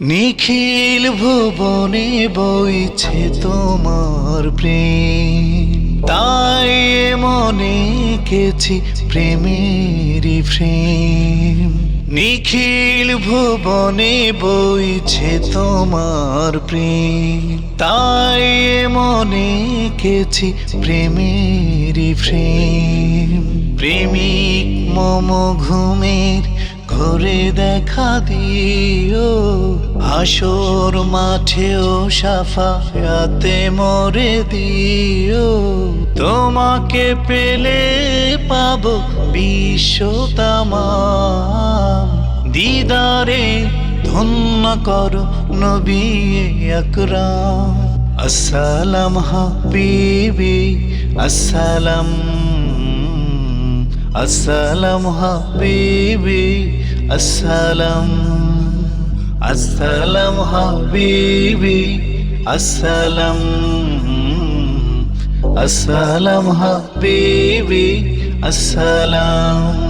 নিখিল ভুবনে বইছে তোমার প্রেম, তাই মনে কেছি প্রেমেরই প্রেম। নিখিল ভুবনে বইছে তোমার প্রেম, তাই মনে কেছি প্রেমেরই প্রেম। প্রেমিক মম ঘুমের ঘরে দেখা দিও, হাসর মাঠেও সাফায়াতে মরে দিও। তোমাকে পেলে পাবো বিশ্ব তামাম, দিদারে ধন্য করো নবী আকরাম। আসসালাম হাবিবি আসসালাম, আসসালাম হাবিবি আসসালাম, আসসালাম হাবিবি আসসালাম, আসসালাম হাবিবি আসসালাম।